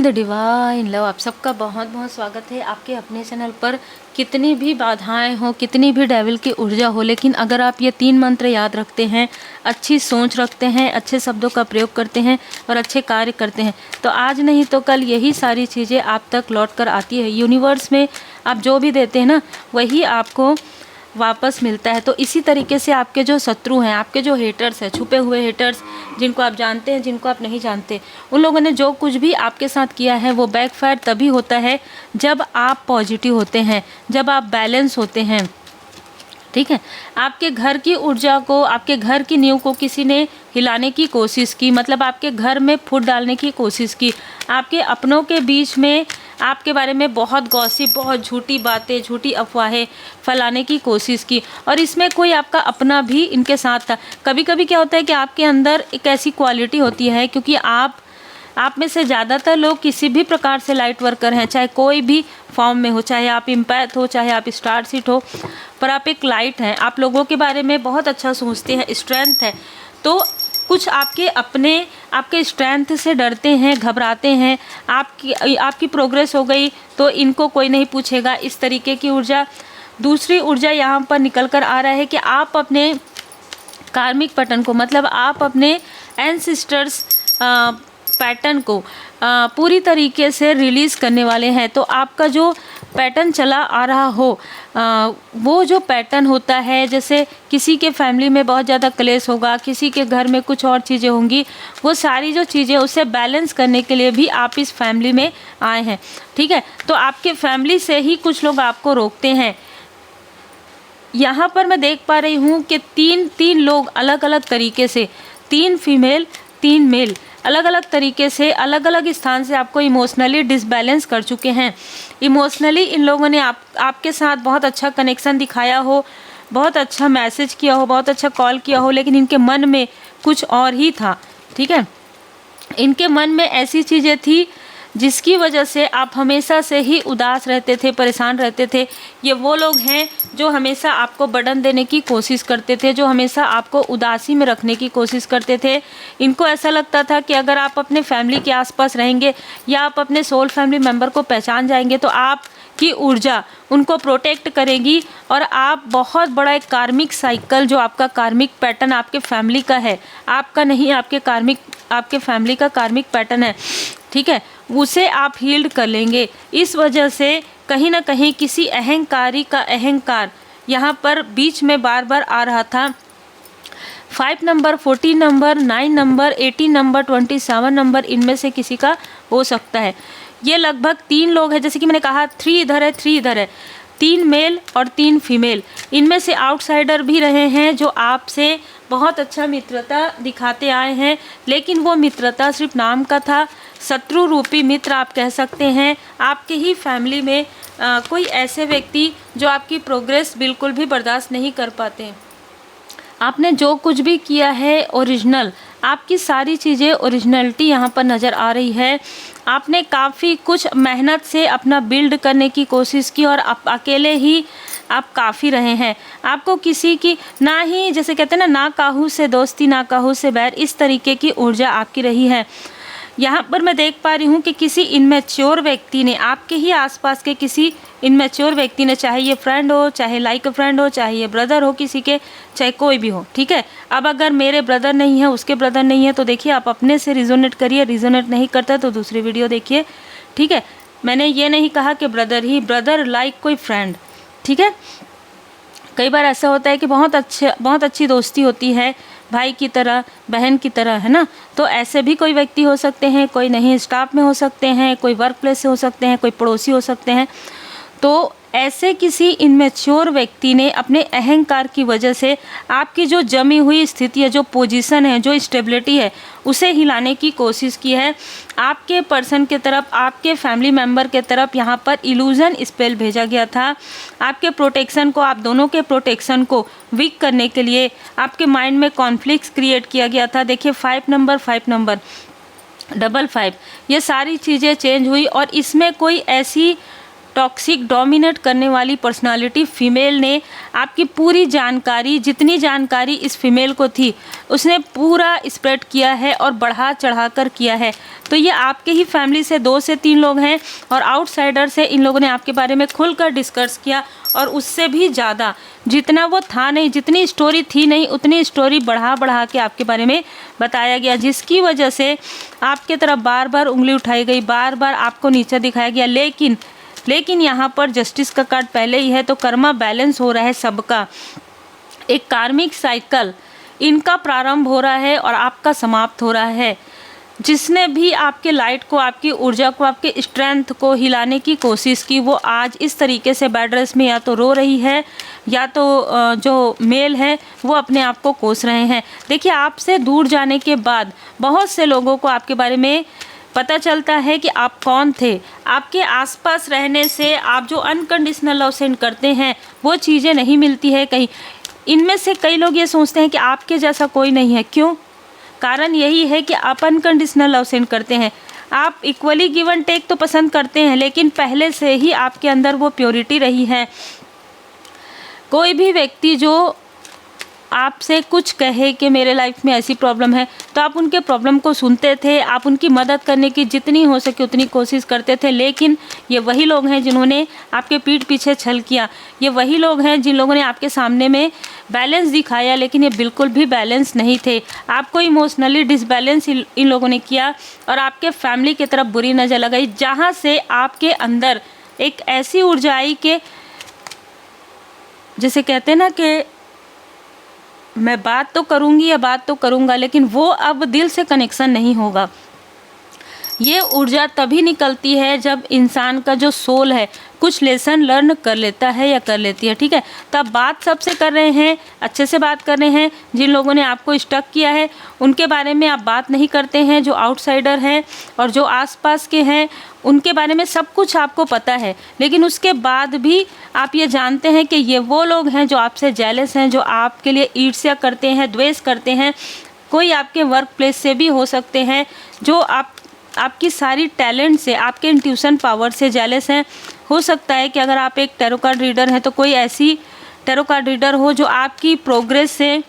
The divine love. आप सबका बहुत बहुत स्वागत है आपके अपने चैनल पर। कितनी भी बाधाएं हो, कितनी भी डेविल की ऊर्जा हो, लेकिन अगर आप ये 3 मंत्र याद रखते हैं, अच्छी सोच रखते हैं, अच्छे शब्दों का प्रयोग करते हैं और अच्छे कार्य करते हैं, तो आज नहीं तो कल यही सारी चीज़ें आप तक लौट कर आती है। यूनिवर्स में आप जो भी देते हैं ना, वही आपको वापस मिलता है। तो इसी तरीके से आपके जो शत्रु हैं, आपके जो हेटर्स हैं, छुपे हुए हेटर्स, जिनको आप जानते हैं, जिनको आप नहीं जानते, उन लोगों ने जो कुछ भी आपके साथ किया है वो बैकफायर तभी होता है जब आप पॉजिटिव होते हैं, जब आप बैलेंस होते हैं। ठीक है, आपके घर की ऊर्जा को, आपके घर की नींव को किसी ने हिलाने की कोशिश की, मतलब आपके घर में फूट डालने की कोशिश की, आपके अपनों के बीच में आपके बारे में बहुत गॉसिप, बहुत झूठी बातें, झूठी अफवाहें फैलाने की कोशिश की, और इसमें कोई आपका अपना भी इनके साथ था। कभी कभी क्या होता है कि आपके अंदर एक ऐसी क्वालिटी होती है, क्योंकि आप में से ज़्यादातर लोग किसी भी प्रकार से लाइट वर्कर हैं, चाहे कोई भी फॉर्म में हो, चाहे आप इम्पैथ हो, चाहे आप स्टार सीट हो, पर आप एक लाइट हैं। आप लोगों के बारे में बहुत अच्छा सोचते हैं, स्ट्रेंथ है। तो कुछ आपके अपने आपके स्ट्रेंथ से डरते हैं, घबराते हैं। आपकी प्रोग्रेस हो गई तो इनको कोई नहीं पूछेगा, इस तरीके की ऊर्जा। दूसरी ऊर्जा यहाँ पर निकल कर आ रहा है कि आप अपने कार्मिक पैटर्न को, मतलब आप अपने एंसेस्टर्स पैटर्न को पूरी तरीके से रिलीज़ करने वाले हैं। तो आपका जो पैटर्न चला आ रहा हो, वो जो पैटर्न होता है, जैसे किसी के फैमिली में बहुत ज़्यादा क्लेश होगा, किसी के घर में कुछ और चीज़ें होंगी, वो सारी जो चीज़ें, उसे बैलेंस करने के लिए भी आप इस फैमिली में आए हैं। ठीक है, तो आपके फैमिली से ही कुछ लोग आपको रोकते हैं। यहाँ पर मैं देख पा रही हूँ कि तीन लोग अलग अलग तरीके से, 3 फीमेल 3 मेल, अलग अलग तरीके से, अलग अलग स्थान से आपको इमोशनली डिसबैलेंस कर चुके हैं। इमोशनली इन लोगों ने आपके साथ बहुत अच्छा कनेक्शन दिखाया हो, बहुत अच्छा मैसेज किया हो, बहुत अच्छा कॉल किया हो, लेकिन इनके मन में कुछ और ही था। ठीक है, इनके मन में ऐसी चीज़ें थी जिसकी वजह से आप हमेशा से ही उदास रहते थे, परेशान रहते थे। ये वो लोग हैं जो हमेशा आपको बर्डन देने की कोशिश करते थे, जो हमेशा आपको उदासी में रखने की कोशिश करते थे। इनको ऐसा लगता था कि अगर आप अपने फैमिली के आसपास रहेंगे या आप अपने सोल फैमिली मेम्बर को पहचान जाएंगे तो आपकी ऊर्जा उनको प्रोटेक्ट करेगी, और आप बहुत बड़ा एक कार्मिक साइकिल, जो आपका कार्मिक पैटर्न आपके फैमिली का है, आपका नहीं, आपके फैमिली का कार्मिक पैटर्न है, ठीक है, उसे आप हील्ड कर लेंगे। इस वजह से कहीं ना कहीं किसी अहंकारी का अहंकार यहाँ पर बीच में बार बार आ रहा था। 5 number, 14 number, 9 number, 18 number, 27 number, इनमें से किसी का हो सकता है। ये लगभग 3 लोग हैं, जैसे कि मैंने कहा 3 इधर है, 3 इधर है, 3 मेल और 3 फीमेल। इनमें से आउटसाइडर भी रहे हैं जो आपसे बहुत अच्छा मित्रता दिखाते आए हैं, लेकिन वो मित्रता सिर्फ नाम का था। शत्रु रूपी मित्र आप कह सकते हैं। आपके ही फैमिली में कोई ऐसे व्यक्ति जो आपकी प्रोग्रेस बिल्कुल भी बर्दाश्त नहीं कर पाते। आपने जो कुछ भी किया है ओरिजिनल, आपकी सारी चीज़ें ओरिजिनलिटी यहाँ पर नज़र आ रही है। आपने काफ़ी कुछ मेहनत से अपना बिल्ड करने की कोशिश की, और आप अकेले ही आप काफ़ी रहे हैं। आपको किसी की ना ही, जैसे कहते हैं ना काहू से दोस्ती ना काहू से बैर, इस तरीके की ऊर्जा आपकी रही है। यहाँ पर मैं देख पा रही हूँ कि किसी इनमेच्योर व्यक्ति ने, आपके ही आसपास के किसी इनमेच्योर व्यक्ति ने, चाहे ये फ्रेंड हो, चाहे लाइक फ्रेंड हो, चाहे ये ब्रदर हो किसी के, चाहे कोई भी हो, ठीक है। अब अगर मेरे ब्रदर नहीं है, उसके ब्रदर नहीं है, तो देखिए आप अपने से रिजोनेट करिए, रिजोनेट नहीं करता तो दूसरी वीडियो देखिए, ठीक है। मैंने ये नहीं कहा कि ब्रदर लाइक कोई फ्रेंड, ठीक है। कई बार ऐसा होता है कि बहुत अच्छी दोस्ती होती है, भाई की तरह, बहन की तरह, है ना। तो ऐसे भी कोई व्यक्ति हो सकते हैं, कोई नहीं स्टाफ में हो सकते हैं, कोई वर्क प्लेस से हो सकते हैं, कोई पड़ोसी हो सकते हैं। तो ऐसे किसी इनमेच्योर व्यक्ति ने अपने अहंकार की वजह से आपकी जो जमी हुई स्थिति है, जो पोजीशन है, जो स्टेबिलिटी है, उसे हिलाने की कोशिश की है। आपके पर्सन के तरफ, आपके फैमिली मेम्बर के तरफ यहाँ पर इल्यूजन स्पेल भेजा गया था। आपके प्रोटेक्शन को, आप दोनों के प्रोटेक्शन को वीक करने के लिए आपके माइंड में कॉन्फ्लिक्ट्स क्रिएट किया गया था। देखिए 5 नंबर, 55, ये सारी चीज़ें चेंज हुई, और इसमें कोई ऐसी टॉक्सिक डोमिनेट करने वाली पर्सनालिटी फीमेल ने आपकी पूरी जानकारी, जितनी जानकारी इस फीमेल को थी उसने पूरा स्प्रेड किया है और बढ़ा चढ़ा कर किया है। तो ये आपके ही फैमिली से 2 से 3 लोग हैं और आउटसाइडर से इन लोगों ने आपके बारे में खुलकर डिस्कस किया और उससे भी ज़्यादा, जितना वो था नहीं, जितनी स्टोरी थी नहीं, उतनी स्टोरी बढ़ा बढ़ा के आपके बारे में बताया गया, जिसकी वजह से आपके तरफ बार बार उंगली उठाई गई, बार बार आपको नीचा दिखाया गया। लेकिन यहाँ पर जस्टिस का कार्ड पहले ही है, तो कर्मा बैलेंस हो रहा है सबका। एक कार्मिक साइकिल इनका प्रारंभ हो रहा है और आपका समाप्त हो रहा है। जिसने भी आपके लाइट को, आपकी ऊर्जा को, आपके स्ट्रेंथ को हिलाने की कोशिश की, वो आज इस तरीके से बेड रेस्ट में या तो रो रही है या तो जो मेल है वो अपने आप को कोस रहे हैं। देखिए, आपसे दूर जाने के बाद बहुत से लोगों को आपके बारे में पता चलता है कि आप कौन थे। आपके आसपास रहने से आप जो अनकंडीशनल लव सेंड करते हैं वो चीज़ें नहीं मिलती है कहीं। इनमें से कई लोग ये सोचते हैं कि आपके जैसा कोई नहीं है। क्यों? कारण यही है कि आप अनकंडीशनल लव सेंड करते हैं। आप इक्वली गिव एंड टेक तो पसंद करते हैं, लेकिन पहले से ही आपके अंदर वो प्योरिटी रही है। कोई भी व्यक्ति जो आपसे कुछ कहे कि मेरे लाइफ में ऐसी प्रॉब्लम है, तो आप उनके प्रॉब्लम को सुनते थे, आप उनकी मदद करने की जितनी हो सके उतनी कोशिश करते थे। लेकिन ये वही लोग हैं जिन्होंने आपके पीठ पीछे छल किया। ये वही लोग हैं जिन लोगों ने आपके सामने में बैलेंस दिखाया, लेकिन ये बिल्कुल भी बैलेंस नहीं थे। आपको इमोशनली डिसबैलेंस इन लोगों ने किया और आपके फैमिली की तरफ बुरी नज़र लगाई, जहाँ से आपके अंदर एक ऐसी ऊर्जा आई कि जैसे कहते हैं ना कि मैं बात तो करूँगी या बात तो करूँगा, लेकिन वो अब दिल से कनेक्शन नहीं होगा। ये ऊर्जा तभी निकलती है जब इंसान का जो सोल है कुछ लेसन लर्न कर लेता है या कर लेती है, ठीक है। तब बात सबसे कर रहे हैं, अच्छे से बात कर रहे हैं। जिन लोगों ने आपको स्टक किया है उनके बारे में आप बात नहीं करते हैं। जो आउटसाइडर हैं और जो आसपास के हैं उनके बारे में सब कुछ आपको पता है, लेकिन उसके बाद भी आप ये जानते हैं कि ये वो लोग हैं जो आपसे जेलस हैं, जो आपके लिए ईर्ष्या करते हैं, द्वेष करते हैं। कोई आपके वर्क प्लेस से भी हो सकते हैं जो आपकी सारी टैलेंट से, आपके इंट्यूशन पावर से जेलस हैं। हो सकता है कि अगर आप एक टैरो कार्ड रीडर हैं तो कोई ऐसी टैरो कार्ड रीडर हो जो आपकी प्रोग्रेस से,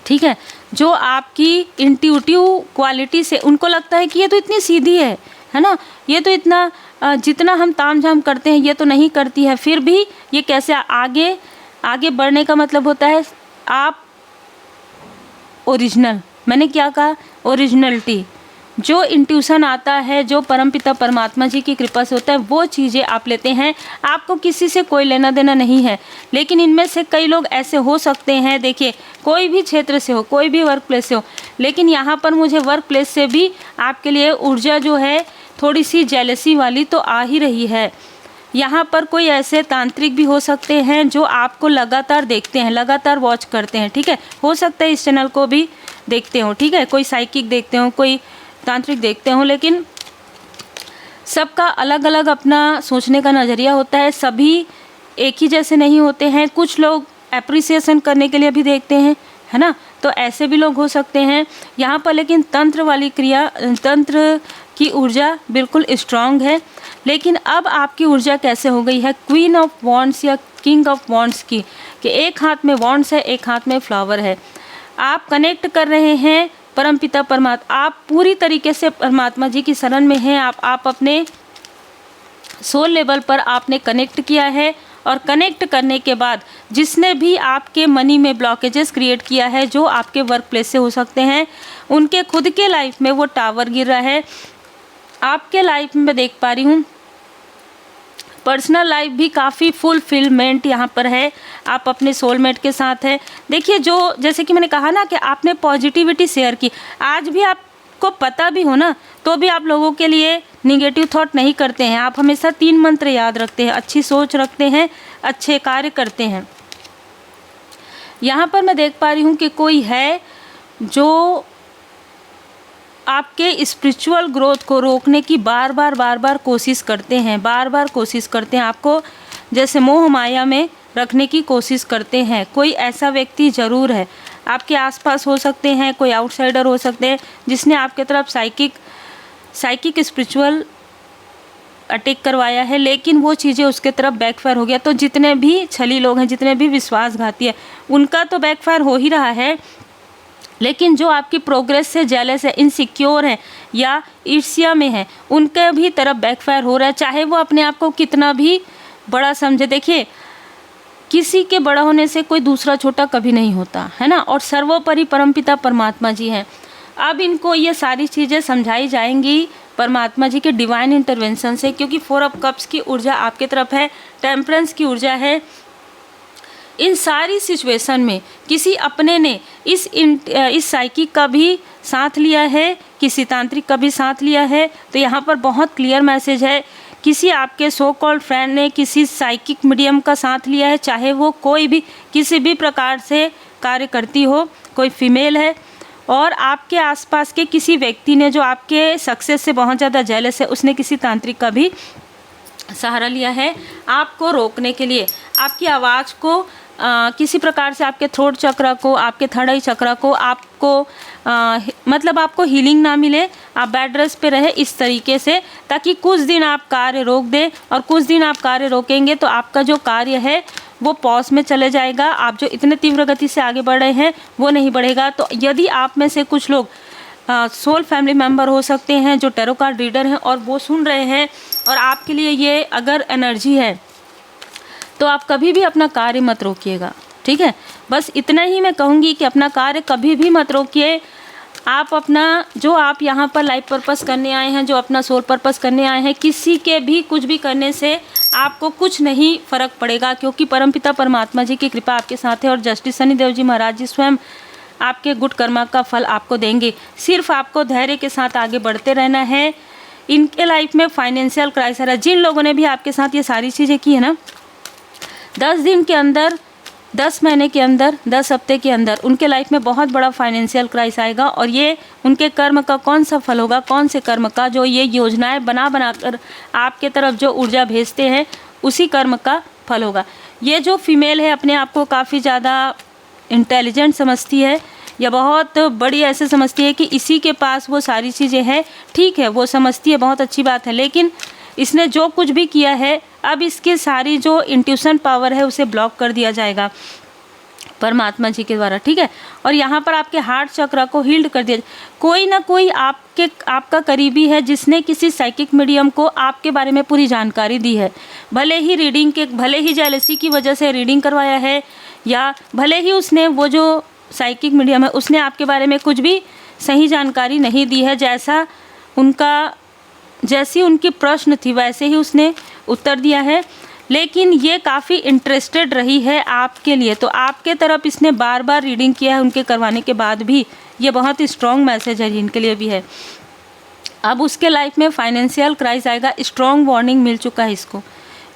ठीक है, जो आपकी इंट्यूटिव क्वालिटी से, उनको लगता है कि ये तो इतनी सीधी है ना, ये तो इतना जितना हम तामझाम करते हैं ये तो नहीं करती है, फिर भी ये कैसे आगे बढ़ने का मतलब होता है आप ओरिजिनल, मैंने क्या कहा, ओरिजिनलिटी, जो इंट्यूशन आता है, जो परमपिता परमात्मा जी की कृपा से होता है, वो चीज़ें आप लेते हैं। आपको किसी से कोई लेना देना नहीं है। लेकिन इनमें से कई लोग ऐसे हो सकते हैं, देखिए कोई भी क्षेत्र से हो, कोई भी वर्क प्लेस से हो, लेकिन यहाँ पर मुझे वर्क प्लेस से भी आपके लिए ऊर्जा जो है थोड़ी सी जेलसी वाली तो आ ही रही है। यहाँ पर कोई ऐसे तांत्रिक भी हो सकते हैं जो आपको लगातार देखते हैं, लगातार वॉच करते हैं, ठीक है। हो सकता है इस चैनल को भी देखते हो, ठीक है, कोई साइकिक देखते हो, कोई तांत्रिक देखते हो, लेकिन सबका अलग अलग अपना सोचने का नज़रिया होता है। सभी एक ही जैसे नहीं होते हैं। कुछ लोग एप्रिसिएशन करने के लिए भी देखते हैं, है ना, तो ऐसे भी लोग हो सकते हैं यहाँ पर। लेकिन तंत्र वाली क्रिया, तंत्र की ऊर्जा बिल्कुल स्ट्रांग है। लेकिन अब आपकी ऊर्जा कैसे हो गई है क्वीन ऑफ वॉन्ड्स या किंग ऑफ वॉन्ड्स की, कि एक हाथ में वॉन्ड्स है, एक हाथ में फ्लावर है। आप कनेक्ट कर रहे हैं परमपिता परमात्मा, आप पूरी तरीके से परमात्मा जी की शरण में हैं। आप अपने सोल लेवल पर आपने कनेक्ट किया है, और कनेक्ट करने के बाद जिसने भी आपके मनी में ब्लॉकेजेस क्रिएट किया है, जो आपके वर्क प्लेस से हो सकते हैं, उनके खुद के लाइफ में वो टावर गिर रहा है। आपके लाइफ में मैं देख पा रही हूँ पर्सनल लाइफ भी काफ़ी फुलफिलमेंट यहाँ पर है। आप अपने सोलमेट के साथ हैं। देखिए, जो जैसे कि मैंने कहा ना कि आपने पॉजिटिविटी शेयर की, आज भी आपको पता भी हो ना, तो भी आप लोगों के लिए निगेटिव थॉट नहीं करते हैं। आप हमेशा 3 मंत्र याद रखते हैं, अच्छी सोच रखते हैं, अच्छे कार्य करते हैं। यहाँ पर मैं देख पा रही हूँ कि कोई है जो आपके स्पिरिचुअल ग्रोथ को रोकने की बार बार कोशिश करते हैं, बार कोशिश करते हैं, आपको जैसे मोह माया में रखने की कोशिश करते हैं। कोई ऐसा व्यक्ति ज़रूर है, आपके आसपास हो सकते हैं, कोई आउटसाइडर हो सकते हैं, जिसने आपके तरफ साइकिक स्पिरिचुअल अटैक करवाया है, लेकिन वो चीज़ें उसके तरफ बैकफायर हो गया। तो जितने भी छली लोग हैं, जितने भी विश्वासघाती है, उनका तो बैकफायर हो ही रहा है, लेकिन जो आपकी प्रोग्रेस से जेलस है, इनसिक्योर है या ईर्ष्या में है, उनके भी तरफ बैकफायर हो रहा है, चाहे वो अपने आप को कितना भी बड़ा समझे। देखिए, किसी के बड़ा होने से कोई दूसरा छोटा कभी नहीं होता है ना, और सर्वोपरि परमपिता परमात्मा जी हैं। अब इनको ये सारी चीज़ें समझाई जाएंगी परमात्मा जी के डिवाइन इंटरवेंशन से, क्योंकि 4 ऑफ कप्स की ऊर्जा आपके तरफ है, टेम्परेंस की ऊर्जा है। इन सारी सिचुएशन में किसी अपने ने इस साइकिक का भी साथ लिया है, किसी तांत्रिक का भी साथ लिया है। तो यहाँ पर बहुत क्लियर मैसेज है, किसी आपके सो कॉल्ड फ्रेंड ने किसी साइकिक मीडियम का साथ लिया है, चाहे वो कोई भी किसी भी प्रकार से कार्य करती हो, कोई फीमेल है, और आपके आसपास के किसी व्यक्ति ने जो आपके सक्सेस से बहुत ज़्यादा जेलस है, उसने किसी तांत्रिक का भी सहारा लिया है आपको रोकने के लिए, आपकी आवाज़ को किसी प्रकार से, आपके थ्रोट चक्र को, आपके थर्ड आई चक्र को, आपको मतलब आपको हीलिंग ना मिले, आप बेड रेस्ट पे रहे इस तरीके से, ताकि कुछ दिन आप कार्य रोक दें, और कुछ दिन आप कार्य रोकेंगे तो आपका जो कार्य है वो पॉज में चले जाएगा। आप जो इतने तीव्र गति से आगे बढ़ रहे हैं वो नहीं बढ़ेगा। तो यदि आप में से कुछ लोग सोल फैमिली मेम्बर हो सकते हैं जो टैरो कार्ड रीडर हैं और वो सुन रहे हैं, और आपके लिए ये अगर एनर्जी है, तो आप कभी भी अपना कार्य मत रोकिएगा, ठीक है। बस इतना ही मैं कहूँगी कि अपना कार्य कभी भी मत रोकिए। आप अपना जो आप यहाँ पर लाइफ पर्पस करने आए हैं, जो अपना सोल पर्पस करने आए हैं, किसी के भी कुछ भी करने से आपको कुछ नहीं फ़र्क पड़ेगा, क्योंकि परमपिता परमात्मा जी की कृपा आपके साथ है, और जस्टिस शनिदेव जी महाराज जी स्वयं आपके गुड कर्मा का फल आपको देंगे। सिर्फ आपको धैर्य के साथ आगे बढ़ते रहना है। इनके लाइफ में फाइनेंशियल क्राइसिस है, जिन लोगों ने भी आपके साथ ये सारी चीज़ें की है ना, 10 दिन के अंदर, 10 महीने के अंदर, 10 हफ्ते के अंदर उनके लाइफ में बहुत बड़ा फाइनेंशियल क्राइसिस आएगा, और ये उनके कर्म का कौन सा फल होगा, कौन से कर्म का, जो ये योजनाएं बना कर आपके तरफ जो ऊर्जा भेजते हैं, उसी कर्म का फल होगा। ये जो फीमेल है अपने आप को काफ़ी ज़्यादा इंटेलिजेंट समझती है, या बहुत बड़ी ऐसे समझती है कि इसी के पास वो सारी चीज़ें हैं, ठीक है, वो समझती है, बहुत अच्छी बात है, लेकिन इसने जो कुछ भी किया है, अब इसकी सारी जो इंट्यूशन पावर है उसे ब्लॉक कर दिया जाएगा परमात्मा जी के द्वारा, ठीक है। और यहाँ पर आपके हार्ट चक्र को हील्ड कर दिया। कोई ना कोई आपका करीबी है जिसने किसी साइकिक मीडियम को आपके बारे में पूरी जानकारी दी है, भले ही जेलसी की वजह से रीडिंग करवाया है, या भले ही उसने वो जो साइकिक मीडियम है उसने आपके बारे में कुछ भी सही जानकारी नहीं दी है, जैसी उनकी प्रश्न थी वैसे ही उसने उत्तर दिया है, लेकिन ये काफ़ी इंटरेस्टेड रही है आपके लिए। तो आपके तरफ इसने बार बार रीडिंग किया है उनके करवाने के बाद भी। ये बहुत ही स्ट्रॉन्ग मैसेज है जिनके लिए भी है। अब उसके लाइफ में फाइनेंशियल क्राइसिस आएगा, स्ट्रॉन्ग वार्निंग मिल चुका है इसको।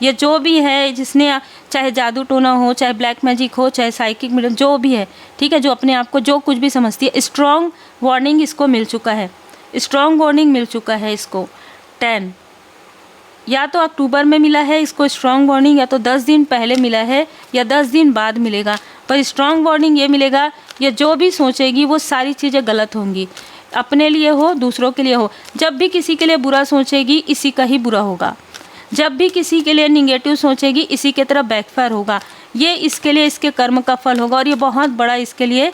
ये जो भी है जिसने, चाहे जादू टोना हो, चाहे ब्लैक मैजिक हो, चाहे साइकिक मीडियम, जो भी है, ठीक है, जो अपने आप को जो कुछ भी समझती है, स्ट्रॉन्ग वार्निंग इसको मिल चुका है, स्ट्रॉन्ग वार्निंग मिल चुका है इसको। 10 या तो अक्टूबर में मिला है इसको स्ट्रॉन्ग वार्निंग, या तो 10 दिन पहले मिला है, या 10 दिन बाद मिलेगा, पर स्ट्रॉन्ग वार्निंग ये मिलेगा, ये जो भी सोचेगी वो सारी चीज़ें गलत होंगी, अपने लिए हो, दूसरों के लिए हो। जब भी किसी के लिए बुरा सोचेगी, इसी का ही बुरा होगा। जब भी किसी के लिए निगेटिव सोचेगी, इसी के तरफ बैकफायर होगा। ये इसके लिए इसके कर्म का फल होगा, और ये बहुत बड़ा इसके लिए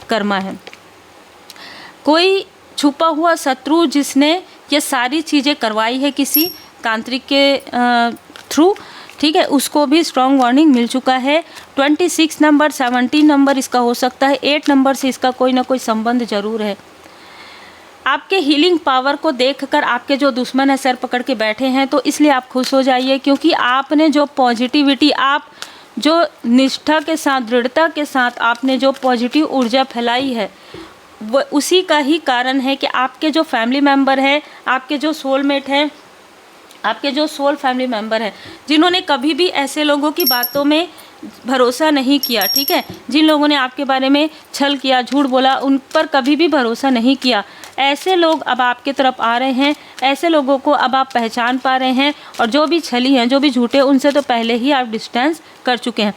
कर्मा है। कोई छुपा हुआ शत्रु जिसने ये सारी चीज़ें करवाई है किसी तांत्रिक के थ्रू, ठीक है, उसको भी स्ट्रॉन्ग वार्निंग मिल चुका है। 26 नंबर, 17 नंबर इसका हो सकता है, 8 नंबर से इसका कोई ना कोई संबंध जरूर है। आपके हीलिंग पावर को देखकर आपके जो दुश्मन है सर पकड़ के बैठे हैं, तो इसलिए आप खुश हो जाइए, क्योंकि आपने जो पॉजिटिविटी, आप जो निष्ठा के साथ, दृढ़ता के साथ आपने जो पॉजिटिव ऊर्जा फैलाई है, वो उसी का ही कारण है कि आपके जो फैमिली मेम्बर हैं, आपके जो सोलमेट हैं, आपके जो सोल फैमिली मेम्बर हैं, जिन्होंने कभी भी ऐसे लोगों की बातों में भरोसा नहीं किया, ठीक है, जिन लोगों ने आपके बारे में छल किया, झूठ बोला, उन पर कभी भी भरोसा नहीं किया, ऐसे लोग अब आपके तरफ आ रहे हैं। ऐसे लोगों को अब आप पहचान पा रहे हैं, और जो भी छली हैं, जो भी झूठे, उनसे तो पहले ही आप डिस्टेंस कर चुके हैं।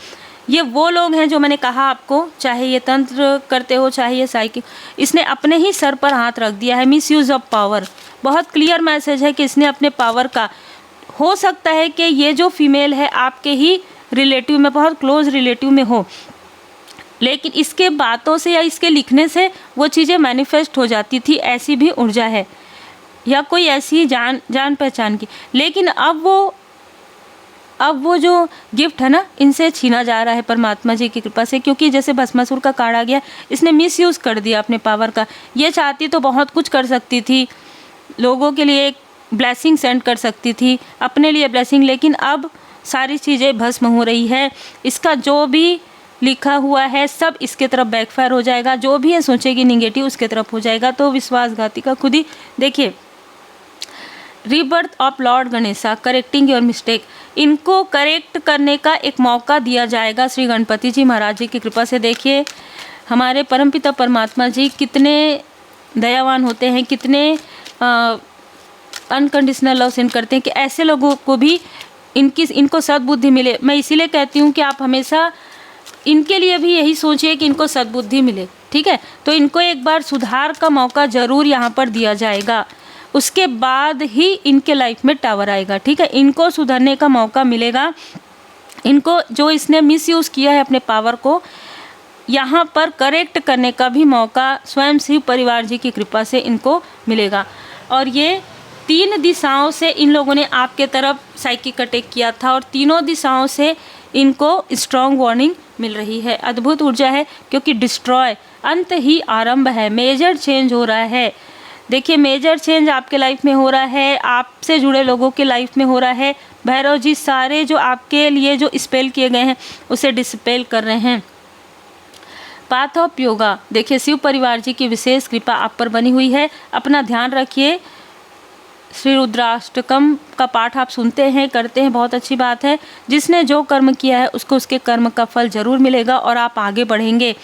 ये वो लोग हैं जो मैंने कहा आपको, चाहे ये तंत्र करते हो, चाहे ये साइकिक, इसने अपने ही सर पर हाथ रख दिया है। मिस यूज़ ऑफ पावर, बहुत क्लियर मैसेज है कि इसने अपने पावर का हो सकता है कि ये जो फीमेल है आपके ही रिलेटिव में, बहुत क्लोज रिलेटिव में हो, लेकिन इसके बातों से या इसके लिखने से वो चीज़ें मैनिफेस्ट हो जाती थी, ऐसी भी ऊर्जा है, या कोई ऐसी जान पहचान की। लेकिन अब वो जो गिफ्ट है ना, इनसे छीना जा रहा है परमात्मा जी की कृपा से, क्योंकि जैसे भस्मासुर का कार्ड आ गया, इसने मिसयूज़ कर दिया अपने पावर का। ये चाहती तो बहुत कुछ कर सकती थी, लोगों के लिए एक ब्लेसिंग सेंड कर सकती थी, अपने लिए ब्लेसिंग, लेकिन अब सारी चीज़ें भस्म हो रही है। इसका जो भी लिखा हुआ है सब इसके तरफ बैकफायर हो जाएगा, जो भी ये सोचेगी निगेटिव उसके तरफ हो जाएगा। तो विश्वासघाती का खुद ही देखिए, rebirth of Lord Ganesha, correcting your mistake, इनको करेक्ट करने का एक मौका दिया जाएगा श्री गणपति जी महाराज जी की कृपा से। देखिए हमारे परमपिता परमात्मा जी कितने दयावान होते हैं, कितने अनकंडीशनल लव सेंड करते हैं कि ऐसे लोगों को भी इनको सद्बुद्धि मिले। मैं इसीलिए कहती हूँ कि आप हमेशा इनके लिए भी यही सोचिए कि इनको सद्बुद्धि मिले, ठीक है। तो इनको एक बार सुधार का मौका ज़रूर यहाँ पर दिया जाएगा, उसके बाद ही इनके लाइफ में टावर आएगा, ठीक है। इनको सुधरने का मौका मिलेगा, इनको जो इसने मिसयूज़ किया है अपने पावर को, यहाँ पर करेक्ट करने का भी मौका स्वयं शिव परिवार जी की कृपा से इनको मिलेगा। और ये 3 दिशाओं से इन लोगों ने आपके तरफ साइकिक अटैक किया था, और तीनों दिशाओं से इनको स्ट्रॉन्ग वार्निंग मिल रही है। अद्भुत ऊर्जा है, क्योंकि डिस्ट्रॉय अंत ही आरंभ है, मेजर चेंज हो रहा है। देखिए मेजर चेंज आपके लाइफ में हो रहा है, आपसे जुड़े लोगों के लाइफ में हो रहा है। भैरव जी सारे जो आपके लिए जो स्पेल किए गए हैं उसे डिस्पेल कर रहे हैं। पाथ ऑफ योगा, देखिए शिव परिवार जी की विशेष कृपा आप पर बनी हुई है, अपना ध्यान रखिए। श्री रुद्राष्टकम का पाठ आप सुनते हैं, करते हैं, बहुत अच्छी बात है। जिसने जो कर्म किया है उसको उसके कर्म का फल ज़रूर मिलेगा और आप आगे बढ़ेंगे।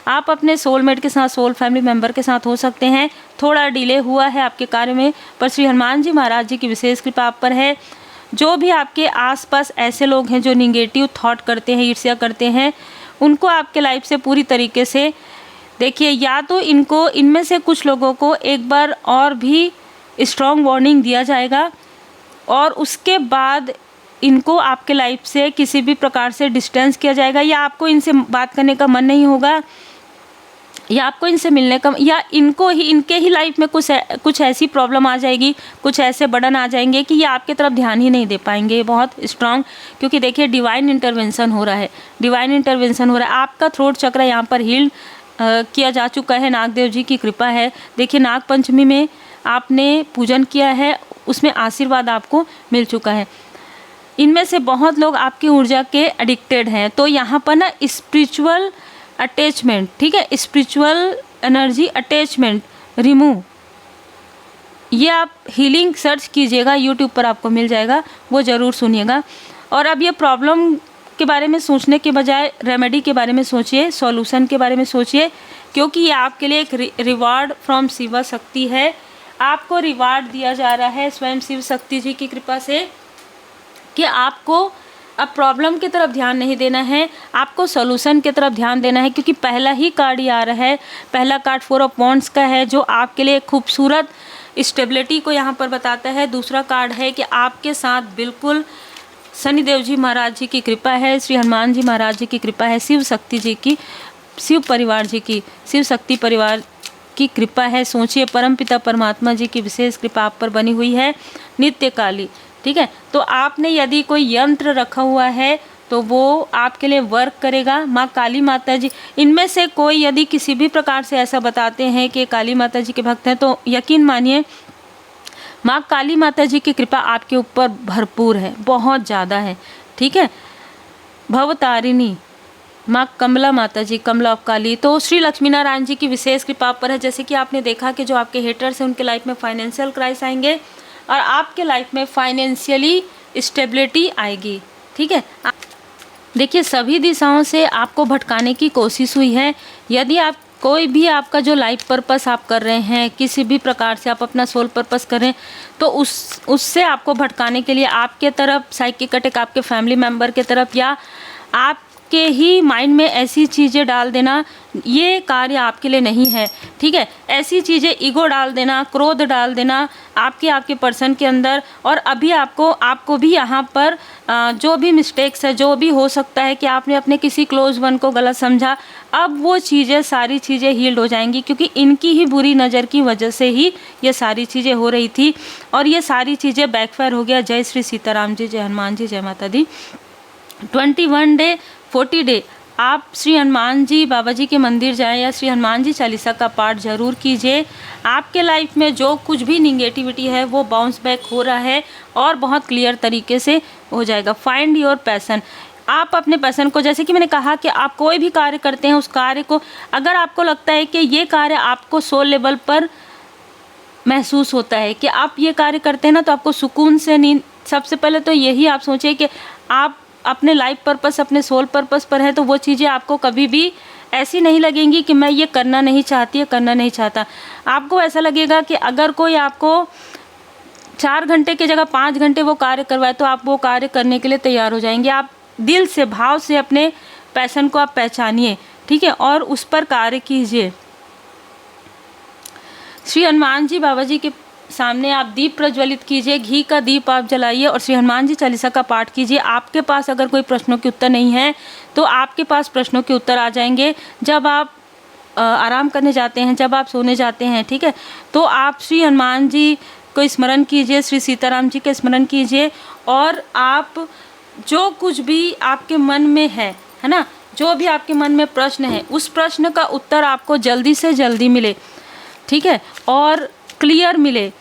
आप अपने सोलमेट के साथ, सोल फैमिली मेंबर के साथ हो सकते हैं। थोड़ा डिले हुआ है आपके कार्य में, पर श्री हनुमान जी महाराज जी की विशेष कृपा आप पर है। जो भी आपके आसपास ऐसे लोग हैं जो निगेटिव थॉट करते हैं, ईर्ष्या करते हैं, उनको आपके लाइफ से पूरी तरीके से देखिए, या तो इनमें से कुछ लोगों को एक बार और भी स्ट्रॉन्ग वार्निंग दिया जाएगा, और उसके बाद इनको आपके लाइफ से किसी भी प्रकार से डिस्टेंस किया जाएगा, या आपको इनसे बात करने का मन नहीं होगा, या आपको इनसे मिलने का, या इनके ही लाइफ में कुछ ऐसी प्रॉब्लम आ जाएगी, कुछ ऐसे बर्डन आ जाएंगे कि ये आपके तरफ ध्यान ही नहीं दे पाएंगे। बहुत स्ट्रांग, क्योंकि देखिए डिवाइन इंटरवेंशन हो रहा है, डिवाइन इंटरवेंशन हो रहा है। आपका थ्रोट चक्र यहाँ पर हील किया जा चुका है, नागदेव जी की कृपा है। देखिए नाग पंचमी में आपने पूजन किया है, उसमें आशीर्वाद आपको मिल चुका है। इनमें से बहुत लोग आपकी ऊर्जा के एडिक्टेड हैं, तो यहाँ पर ना स्पिरिचुअल अटैचमेंट, ठीक है, स्पिरिचुअल एनर्जी अटैचमेंट रिमूव, ये आप हीलिंग सर्च कीजिएगा, यूट्यूब पर आपको मिल जाएगा, वो ज़रूर सुनिएगा। और अब ये प्रॉब्लम के बारे में सोचने के बजाय रेमेडी के बारे में सोचिए, सॉल्यूशन के बारे में सोचिए, क्योंकि ये आपके लिए एक रिवार्ड फ्रॉम शिवा शक्ति है। आपको रिवार्ड दिया जा रहा है स्वयं शिव शक्ति जी की कृपा से, कि आपको अब प्रॉब्लम की तरफ ध्यान नहीं देना है, आपको सॉल्यूशन की तरफ ध्यान देना है। क्योंकि पहला ही कार्ड ये आ रहा है, पहला कार्ड 4 ऑफ वॉन्ड्स का है, जो आपके लिए खूबसूरत स्टेबिलिटी को यहाँ पर बताता है। दूसरा कार्ड है कि आपके साथ बिल्कुल शनिदेव जी महाराज जी की कृपा है, श्री हनुमान जी महाराज जी की कृपा है, शिव शक्ति जी की, शिव परिवार जी की, शिव शक्ति परिवार की कृपा है। सोचिए परमपिता परमात्मा जी की विशेष कृपा आप पर बनी हुई है, नित्य काली, ठीक है। तो आपने यदि कोई यंत्र रखा हुआ है तो वो आपके लिए वर्क करेगा। माँ काली माता जी, इनमें से कोई यदि किसी भी प्रकार से ऐसा बताते हैं कि काली माता जी के भक्त हैं, तो यकीन मानिए माँ काली माता जी की कृपा आपके ऊपर भरपूर है, बहुत ज़्यादा है, ठीक है। भवतारिणी माँ कमला माता जी, कमला ऑफ काली, तो श्री लक्ष्मी नारायण जी की विशेष कृपा पर है। जैसे कि आपने देखा कि जो आपके हेटर्स हैं उनके लाइफ में फाइनेंशियल क्राइसिस आएंगे और आपके लाइफ में फाइनेंशियली स्टेबिलिटी आएगी, ठीक है। देखिए सभी दिशाओं से आपको भटकाने की कोशिश हुई है। यदि आप कोई भी आपका जो लाइफ पर्पस आप कर रहे हैं, किसी भी प्रकार से आप अपना सोल पर्पस कर रहे हैं, तो उससे आपको भटकाने के लिए आपके तरफ साइकिक अटैक, आपके फैमिली मेम्बर के तरफ, या आप आपके ही माइंड में ऐसी चीज़ें डाल देना, ये कार्य आपके लिए नहीं है, ठीक है। ऐसी चीज़ें, ईगो डाल देना, क्रोध डाल देना आपके पर्सन के अंदर, और अभी आपको भी यहाँ पर जो भी मिस्टेक्स है, जो भी हो सकता है कि आपने अपने किसी क्लोज वन को गलत समझा, अब वो चीज़ें, सारी चीज़ें हील्ड हो जाएंगी, क्योंकि इनकी ही बुरी नज़र की वजह से ही ये सारी चीज़ें हो रही थी और ये सारी चीज़ें बैकफायर हो गया। जय श्री सीताराम जी, जय हनुमान जी, जय माता दी। 21 डे 40 डे आप श्री हनुमान जी बाबा जी के मंदिर जाएं या श्री हनुमान जी चालीसा का पाठ जरूर कीजिए। आपके लाइफ में जो कुछ भी निगेटिविटी है वो बाउंस बैक हो रहा है और बहुत क्लियर तरीके से हो जाएगा। Find your passion. आप अपने पैशन को, जैसे कि मैंने कहा कि आप कोई भी कार्य करते हैं, उस कार्य को अगर आपको लगता है कि ये कार्य आपको सोल लेवल पर महसूस होता है कि आप ये कार्य करते हैं ना, तो आपको सुकून से नींद, सबसे पहले तो यही आप सोचिए कि आप अपने लाइफ पर्पस, अपने सोल पर्पस पर है, तो वो चीज़ें आपको कभी भी ऐसी नहीं लगेंगी कि मैं ये करना नहीं चाहती या करना नहीं चाहता। आपको ऐसा लगेगा कि अगर कोई आपको 4 घंटे की जगह 5 घंटे वो कार्य करवाए तो आप वो कार्य करने के लिए तैयार हो जाएंगे। आप दिल से, भाव से अपने पैशन को आप पहचानिए, ठीक है, और उस पर कार्य कीजिए। श्री हनुमान जी बाबा जी के सामने आप दीप प्रज्वलित कीजिए, घी का दीप आप जलाइए और श्री हनुमान जी चालीसा का पाठ कीजिए। आपके पास अगर कोई प्रश्नों के उत्तर नहीं है तो आपके पास प्रश्नों के उत्तर आ जाएंगे जब आप आराम करने जाते हैं, जब आप सोने जाते हैं, ठीक है। तो आप श्री हनुमान जी को स्मरण कीजिए, श्री सीताराम जी का स्मरण कीजिए, और आप जो कुछ भी आपके मन में है ना, जो भी आपके मन में प्रश्न है, उस प्रश्न का उत्तर आपको जल्दी से जल्दी मिले, ठीक है, और क्लियर मिले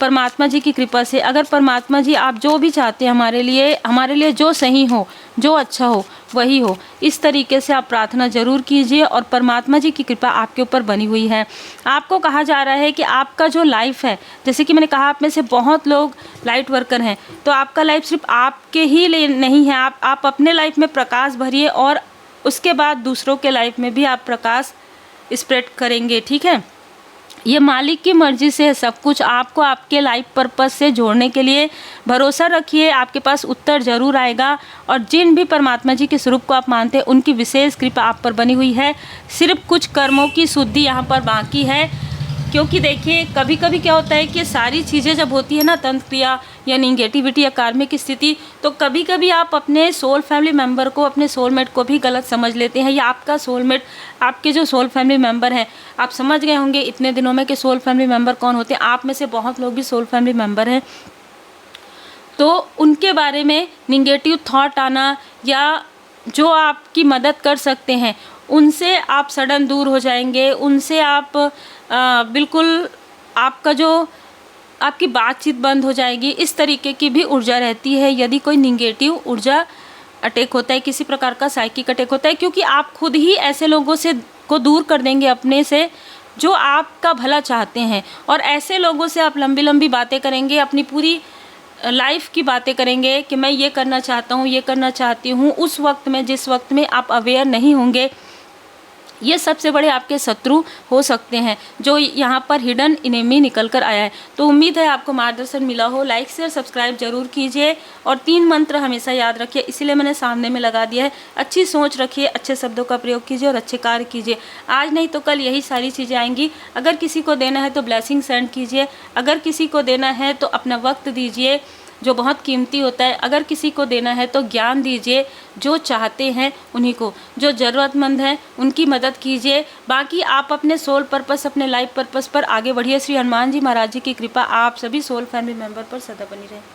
परमात्मा जी की कृपा से। अगर परमात्मा जी आप जो भी चाहते हैं हमारे लिए जो सही हो, जो अच्छा हो, वही हो, इस तरीके से आप प्रार्थना जरूर कीजिए और परमात्मा जी की कृपा आपके ऊपर बनी हुई है। आपको कहा जा रहा है कि आपका जो लाइफ है, जैसे कि मैंने कहा आप में से बहुत लोग लाइट वर्कर हैं, तो आपका लाइफ सिर्फ आपके ही लिए नहीं है। आप अपने लाइफ में प्रकाश भरिए और उसके बाद दूसरों के लाइफ में भी आप प्रकाश स्प्रेड करेंगे, ठीक है। ये मालिक की मर्जी से है सब कुछ। आपको आपके लाइफ पर्पस से जोड़ने के लिए भरोसा रखिए, आपके पास उत्तर जरूर आएगा। और जिन भी परमात्मा जी के स्वरूप को आप मानते हैं उनकी विशेष कृपा आप पर बनी हुई है। सिर्फ कुछ कर्मों की शुद्धि यहाँ पर बाकी है, क्योंकि देखिए कभी कभी क्या होता है कि सारी चीज़ें जब होती है ना, तंत्र क्रिया या निगेटिविटी या कार्मिक की स्थिति, तो कभी कभी आप अपने सोल फैमिली मेम्बर को, अपने सोलमेट को भी गलत समझ लेते हैं, या आपका सोलमेट, आपके जो सोल फैमिली मेम्बर हैं, आप समझ गए होंगे इतने दिनों में कि सोल फैमिली मेम्बर कौन होते हैं। आप में से बहुत लोग भी सोल फैमिली मेम्बर हैं, तो उनके बारे में निगेटिव थॉट आना या जो आपकी मदद कर सकते हैं उनसे आप सडन दूर हो जाएंगे, उनसे आप बिल्कुल आपका जो आपकी बातचीत बंद हो जाएगी। इस तरीके की भी ऊर्जा रहती है यदि कोई निगेटिव ऊर्जा अटैक होता है, किसी प्रकार का साइकिक अटैक होता है, क्योंकि आप खुद ही ऐसे लोगों से को दूर कर देंगे अपने से जो आपका भला चाहते हैं, और ऐसे लोगों से आप लंबी लंबी बातें करेंगे, अपनी पूरी लाइफ की बातें करेंगे कि मैं ये करना चाहता हूँ, ये करना चाहती हूँ, उस वक्त में, जिस वक्त में आप अवेयर नहीं होंगे। ये सबसे बड़े आपके शत्रु हो सकते हैं जो यहाँ पर हिडन इनेमी निकल कर आया है। तो उम्मीद है आपको मार्गदर्शन मिला हो। लाइक शेयर सब्सक्राइब जरूर कीजिए और 3 मंत्र हमेशा याद रखिए, इसीलिए मैंने सामने में लगा दिया है। अच्छी सोच रखिए, अच्छे शब्दों का प्रयोग कीजिए और अच्छे कार्य कीजिए। आज नहीं तो कल यही सारी चीज़ें आएंगी। अगर किसी को देना है तो ब्लेसिंग सेंड कीजिए, अगर किसी को देना है तो अपना वक्त दीजिए जो बहुत कीमती होता है, अगर किसी को देना है तो ज्ञान दीजिए, जो चाहते हैं उन्हीं को, जो ज़रूरतमंद हैं उनकी मदद कीजिए। बाकी आप अपने सोल पर्पस, अपने लाइफ पर्पस पर आगे बढ़िए। श्री हनुमान जी महाराज जी की कृपा आप सभी सोल फैमिली मेम्बर पर सदा बनी रहे।